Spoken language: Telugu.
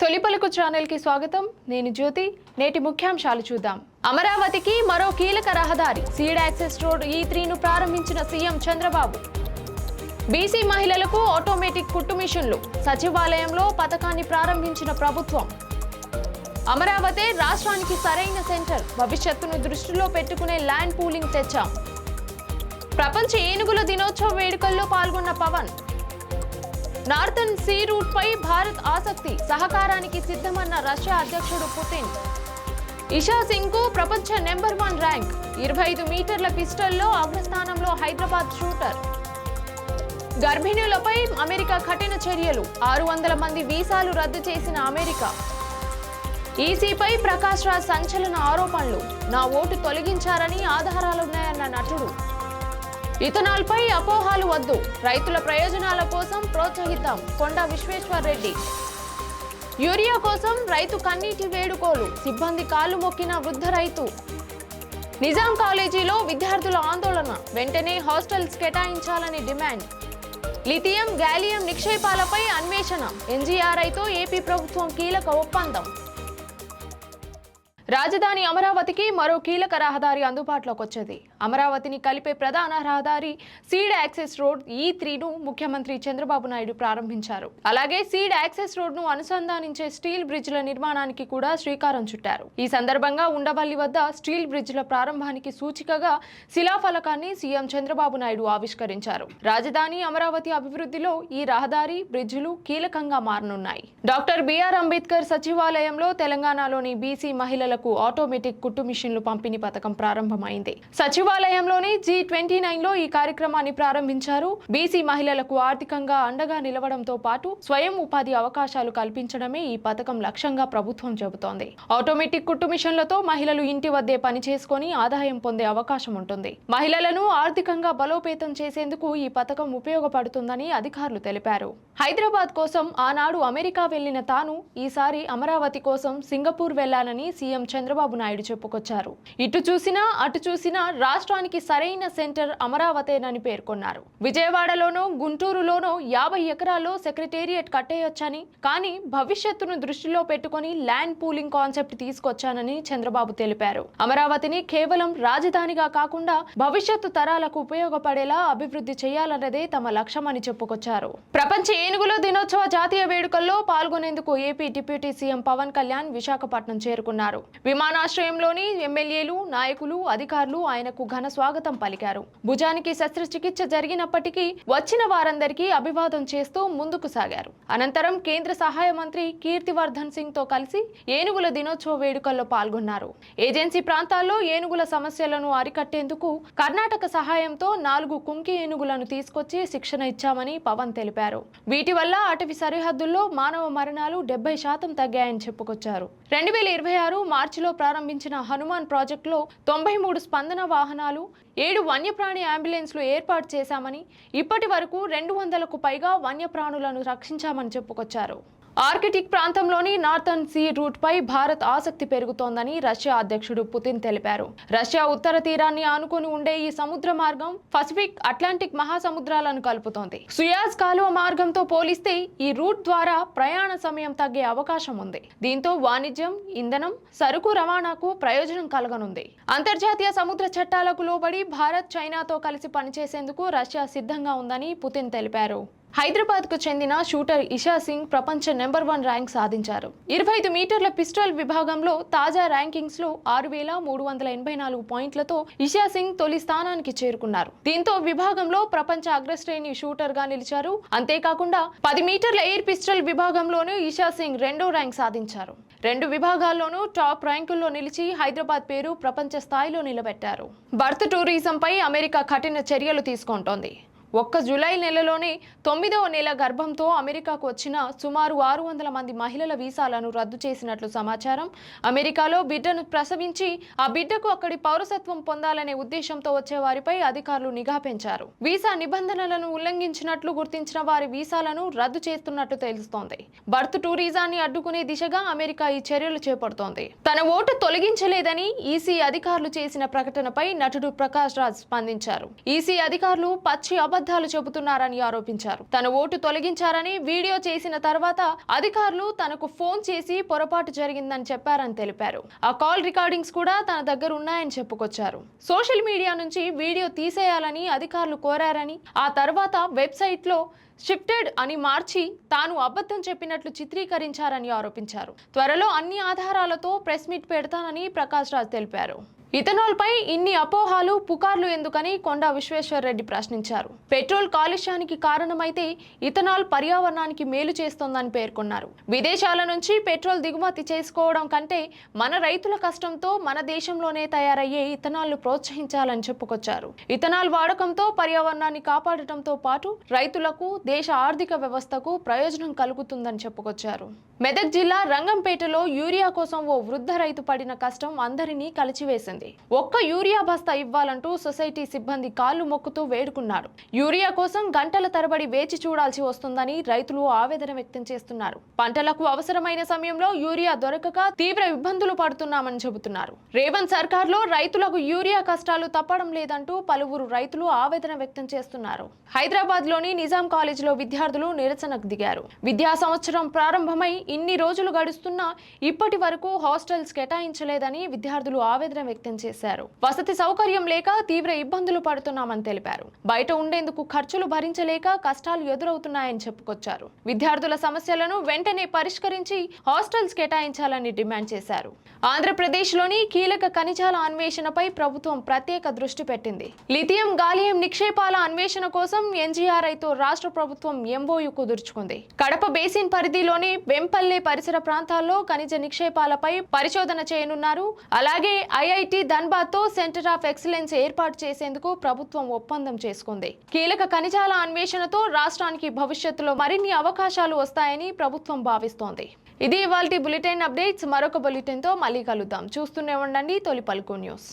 తొలిపలుకు ఛానల్ కి స్వాగతం. నేను జ్యోతి. నేటి ముఖ్యాంశాలు చూద్దాం. అమరావతికి మరో కీలక రహదారి సీడ్ యాక్సెస్ రోడ్ E3ను ప్రారంభించిన సీఎం చంద్రబాబు. బీసీ మహిళలకు ఆటోమేటిక్ కుట్టు మిషన్లు. సచివాలయంలో పథకాన్ని ప్రారంభించిన ప్రభుత్వం. అమరావతి రాష్ట్రానికి సరైన సెంటర్. భవిష్యత్తును దృష్టిలో పెట్టుకునే ల్యాండ్ పూలింగ్ తెచ్చాం. ప్రపంచ ఏనుగుల దినోత్సవ వేడుకల్లో పాల్గొన్న పవన్. నార్థన్ సీ రూట్ పై భారత్ ఆసక్తి. సహకారానికి సిద్ధమన్న రష్యా అధ్యక్షుడు పుతిన్. ఇషా సింగ్ కు ప్రపంచ నెంబర్ 1 ర్యాంక్. 25 మీటర్ల పిస్టల్లో అగ్రస్థానంలో హైదరాబాద్ షూటర్. గర్భిణులపై అమెరికా కఠిన చర్యలు. 600 మంది వీసాలు రద్దు చేసిన అమెరికా. ఈసీపై ప్రకాష్ రాజ్ సంచలన ఆరోపణలు. నా ఓటు తొలగించారని ఆధారాలున్నాయన్న నటుడు. ఇథనాల్ పై అపోహాలు వద్దు. రైతుల ప్రయోజనాల కోసం ప్రోత్సహిద్దాం. కొండా విశ్వేశ్వర్ రెడ్డి. యూరియా కోసం రైతు కన్నీటి వేడుకోలు. సిబ్బంది కాలు మొక్కిన వృద్ధ రైతు. నిజాం కాలేజీలో విద్యార్థుల ఆందోళన. వెంటనే హాస్టల్స్ కేటాయించాలని డిమాండ్. లిథియం గ్యాలియం నిక్షేపాలపై అన్వేషణ. ఎన్జీఆర్ఐతో ఏపీ ప్రభుత్వం కీలక ఒప్పందం. రాజధాని అమరావతికి మరో కీలక రహదారి అందుబాటులోకి వచ్చేది. అమరావతిని కలిపే ప్రధాన రహదారి సీడ్ యాక్సెస్ రోడ్ E3ను ముఖ్యమంత్రి చంద్రబాబు నాయుడు ప్రారంభించారు. అలాగే సీడ్ యాక్సెస్ రోడ్ ను అనుసంధానించే స్టీల్ బ్రిడ్జ్ల నిర్మాణానికి కూడా శ్రీకారం చుట్టారు. ఈ సందర్భంగా ఉండవల్లి వద్ద స్టీల్ బ్రిడ్జ్ల ప్రారంభానికి సూచికగా శిలాఫలకాన్ని సీఎం చంద్రబాబు నాయుడు ఆవిష్కరించారు. రాజధాని అమరావతి అభివృద్ధిలో ఈ రహదారి బ్రిడ్జ్లు కీలకంగా మారనున్నాయి. డాక్టర్ బిఆర్ అంబేద్కర్ సచివాలయంలో తెలంగాణలోని బీసీ మహిళలకు ఆటోమేటిక్ కుట్టు మిషన్లు పంపిణీ పథకం ప్రారంభమైంది. సచివాలయంలోని G29లో ఈ కార్యక్రమాన్ని ప్రారంభించారు. బీసీ మహిళలకు ఆర్థికంగా అండగా నిలవడంతో పాటు స్వయం ఉపాధి అవకాశాలు కల్పించడమే ఈ పథకం లక్ష్యంగా ప్రభుత్వం చెబుతోంది. ఆటోమేటిక్ కుట్టు మిషన్లతో మహిళలు ఇంటి వద్దే పని చేసుకుని ఆదాయం పొందే అవకాశం ఉంటుంది. మహిళలను ఆర్థికంగా బలోపేతం చేసేందుకు ఈ పథకం ఉపయోగపడుతుందని అధికారులు తెలిపారు. హైదరాబాద్ కోసం ఆనాడు అమెరికా వెళ్లిన తాను ఈసారి అమరావతి కోసం సింగపూర్ వెళ్లానని సీఎం చంద్రబాబు నాయుడు చెప్పుకొచ్చారు. ఇటు చూసినా అటు చూసినా రాష్ట్రానికి సరైన సెంటర్ అమరావతేనని పేర్కొన్నారు. విజయవాడలోనో గుంటూరులోనో 50 ఎకరాల్లో సెక్రటేరియట్ కట్టేయొచ్చని, కానీ భవిష్యత్తును దృష్టిలో పెట్టుకుని ల్యాండ్ పూలింగ్ కాన్సెప్ట్ తీసుకొచ్చానని చంద్రబాబు తెలిపారు. అమరావతిని కేవలం రాజధానిగా కాకుండా భవిష్యత్తు తరాలకు ఉపయోగపడేలా అభివృద్ధి చేయాలన్నదే తమ లక్ష్యమని చెప్పుకొచ్చారు. ప్రపంచ ఏనుగుల దినోత్సవ జాతీయ వేడుకల్లో పాల్గొనేందుకు AP deputy CM Pawan Kalyan Visakhapatnam చేరుకున్నారు. విమానాశ్రయంలోని ఎమ్మెల్యేలు, నాయకులు, అధికారులు ఆయనకు ఘన స్వాగతం పలికారు. భుజానికి శస్త్రచికిత్స జరిగినప్పటికీ వచ్చిన వారందరికీ అభివాదం చేస్తూ ముందుకు సాగారు. అనంతరం కేంద్ర సహాయ మంత్రి కీర్తివర్ధన్ సింగ్ తో కలిసి ఏనుగుల దినోత్సవ వేడుకల్లో పాల్గొన్నారు. ఏజెన్సీ ప్రాంతాల్లో ఏనుగుల సమస్యలను అరికట్టేందుకు కర్ణాటక సహాయంతో 4 కుంకి ఏనుగులను తీసుకొచ్చి శిక్షణ ఇచ్చామని పవన్ తెలిపారు. వీటి వల్ల అటవీ సరిహద్దుల్లో మానవ మరణాలు 70% తగ్గాయని చెప్పుకొచ్చారు. 2026 మార్చిలో ప్రారంభించిన హనుమాన్ ప్రాజెక్టులో 93 స్పందన వాహనాలు, 7 వన్యప్రాణి అంబులెన్స్లు ఏర్పాటు చేశామని, ఇప్పటి వరకు 200కు పైగా వన్యప్రాణులను రక్షించామని చెప్పుకొచ్చారు. ఆర్కిటిక్ ప్రాంతంలోని నార్థన్ సీ రూట్ పై భారత్ ఆసక్తి పెరుగుతోందని రష్యా అధ్యక్షుడు పుతిన్ తెలిపారు. రష్యా ఉత్తర తీరాన్ని ఆనుకుని ఉండే ఈ సముద్ర మార్గం పసిఫిక్, అట్లాంటిక్ మహాసముద్రాలను కలుపుతోంది. సుయాజ్ కాలువ మార్గంతో పోలిస్తే ఈ రూట్ ద్వారా ప్రయాణ సమయం తగ్గే అవకాశం ఉంది. దీంతో వాణిజ్యం, ఇంధనం, సరుకు రవాణాకు ప్రయోజనం కలగనుంది. అంతర్జాతీయ సముద్ర చట్టాలకు లోబడి భారత్, చైనాతో కలిసి పనిచేసేందుకు రష్యా సిద్ధంగా ఉందని పుతిన్ తెలిపారు. హైదరాబాద్ కు చెందిన షూటర్ ఇషా సింగ్ ప్రపంచ నెంబర్ 1 ర్యాంక్ సాధించారు. 25 మీటర్ల పిస్టల్ విభాగంలో తాజా ర్యాంకింగ్స్ లో 6384 పాయింట్లతో ఇషా సింగ్ తొలి స్థానానికి చేరుకున్నారు. దీంతో విభాగంలో ప్రపంచ అగ్రశ్రేణి షూటర్ గా నిలిచారు. అంతేకాకుండా 10 మీటర్ల ఎయిర్ పిస్టల్ విభాగంలోనూ ఇషా సింగ్ 2వ ర్యాంక్ సాధించారు. 2 విభాగాల్లోనూ టాప్ ర్యాంకుల్లో నిలిచి హైదరాబాద్ పేరు ప్రపంచ స్థాయిలో నిలబెట్టారు. బర్త్ టూరిజంపై అమెరికా కఠిన చర్యలు తీసుకుంటోంది. ఒక్క జూలై నెలలోనే 9వ నెల గర్భంతో అమెరికాకు వచ్చిన సుమారు 600 మంది మహిళల వీసాలను రద్దు చేసినట్లు సమాచారం. అమెరికాలో బిడ్డను ప్రసవించి ఆ బిడ్డకు అక్కడి పౌరసత్వం పొందాలనే ఉద్దేశంతో వచ్చే వారిపై అధికారులు నిఘా పెంచారు. వీసా నిబంధనలను ఉల్లంఘించినట్లు గుర్తించిన వారి వీసాలను రద్దు చేస్తున్నట్లు తెలుస్తోంది. బర్త్ టూరిజాన్ని అడ్డుకునే దిశగా అమెరికా ఈ చర్యలు చేపడుతోంది. తన ఓటు తొలగించలేదని ఈసీ అధికారులు చేసిన ప్రకటనపై నటుడు ప్రకాష్ రాజ్ స్పందించారు. ఈసీ అధికారులు పచ్చి అబద్ధాలు చెబుతున్నారని ఆరోపించారు. తన ఓటు తొలగించారని వీడియో చేసిన తర్వాత అధికారులు తనకు ఫోన్ చేసి పొరపాటు జరిగిందని చెప్పారని తెలిపారు. ఆ కాల్ రికార్డింగ్స్ కూడా తన దగ్గర ఉన్నాయని చెప్పుకొచ్చారు. సోషల్ మీడియా నుంచి వీడియో తీసేయాలని అధికారులు కోరారని, ఆ తర్వాత వెబ్సైట్ లో షిఫ్టెడ్ అని మార్చి తాను అబద్ధం చెప్పినట్లు చిత్రీకరించారని ఆరోపించారు. త్వరలో అన్ని ఆధారాలతో ప్రెస్ మీట్ పెడతానని ప్రకాష్ రాజ్ తెలిపారు. ఇథనాల్ పై ఇన్ని అపోహాలు, పుకార్లు ఎందుకని కొండా విశ్వేశ్వర్ రెడ్డి ప్రశ్నించారు. పెట్రోల్ కాలుష్యానికి కారణమైతే ఇథనాల్ పర్యావరణానికి మేలు చేస్తోందని పేర్కొన్నారు. విదేశాల నుంచి పెట్రోల్ దిగుమతి చేసుకోవడం కంటే మన రైతుల కష్టంతో మన దేశంలోనే తయారయ్యే ఇథనాల్ ను ప్రోత్సహించాలని చెప్పుకొచ్చారు. ఇథనాల్ వాడకంతో పర్యావరణాన్ని కాపాడటంతో పాటు రైతులకు, దేశ ఆర్థిక వ్యవస్థకు ప్రయోజనం కలుగుతుందని చెప్పుకొచ్చారు. మెదక్ జిల్లా రంగంపేటలో యూరియా కోసం ఓ వృద్ధ రైతు పడిన కష్టం అందరినీ కలిచివేసింది. ఒక్క యూరియా బస్తా ఇవ్వాలంటూ సొసైటీ సిబ్బంది కాళ్లు మొక్కుతూ వేడుకున్నాడు. యూరియా కోసం గంటల తరబడి వేచి చూడాల్సి వస్తుందని రైతులు ఆవేదన వ్యక్తం చేస్తున్నారు. పంటలకు అవసరమైన సమయంలో యూరియా దొరకక తీవ్ర ఇబ్బందులు పడుతున్నామని చెబుతున్నారు. రేవంత్ సర్కార్లో రైతులకు యూరియా కష్టాలు తప్పడం లేదంటూ పలువురు రైతులు ఆవేదన వ్యక్తం చేస్తున్నారు. హైదరాబాద్ లోని నిజాం కాలేజీలో విద్యార్థులు నిరసనకు దిగారు. విద్యా సంవత్సరం ప్రారంభమై ఇన్ని రోజులు గడుస్తున్నా ఇప్పటి వరకు హాస్టల్స్ కేటాయించలేదని విద్యార్థులు ఆవేదన వ్యక్తం చేశారు. వసతి సౌకర్యం లేక తీవ్ర ఇబ్బందులు పడుతున్నామని తెలిపారు. బయట ఉండేందుకు ఖర్చులు భరించలేక కష్టాలు ఎదురవుతున్నాయని చెప్పుకొచ్చారు. విద్యార్థుల సమస్యలను వెంటనే పరిష్కరించి హాస్టల్స్ కేటాయించాలని డిమాండ్ చేశారు. ఆంధ్రప్రదేశ్ లోని కీలక ఖనిజాల అన్వేషణపై ప్రభుత్వం ప్రత్యేక దృష్టి పెట్టింది. లిథియం, గాలియం నిక్షేపాల అన్వేషణ కోసం ఎన్జీఆర్ఐతో రాష్ట్ర ప్రభుత్వం ఎంఓయూ కుదుర్చుకుంది. కడప బేసిన్ పరిధిలోని వెంపల్లె పరిసర ప్రాంతాల్లో ఖనిజ నిక్షేపాలపై పరిశోధన చేయనున్నారు. అలాగే ఐఐటి ధన్బాద్ తో సెంటర్ ఆఫ్ ఎక్సలెన్స్ ఏర్పాటు చేసేందుకు ప్రభుత్వం ఒప్పందం చేసుకుంది. కీలక ఖనిజాల అన్వేషణతో రాష్ట్రానికి భవిష్యత్తులో మరిన్ని అవకాశాలు వస్తాయని ప్రభుత్వం భావిస్తోంది. ఇది ఇవాల్టి బులెటిన్ అప్డేట్స్. మరొక బులెటిన్ తో మళ్ళీ కలుద్దాం. చూస్తూనే ఉండండి తొలి పలుకు న్యూస్.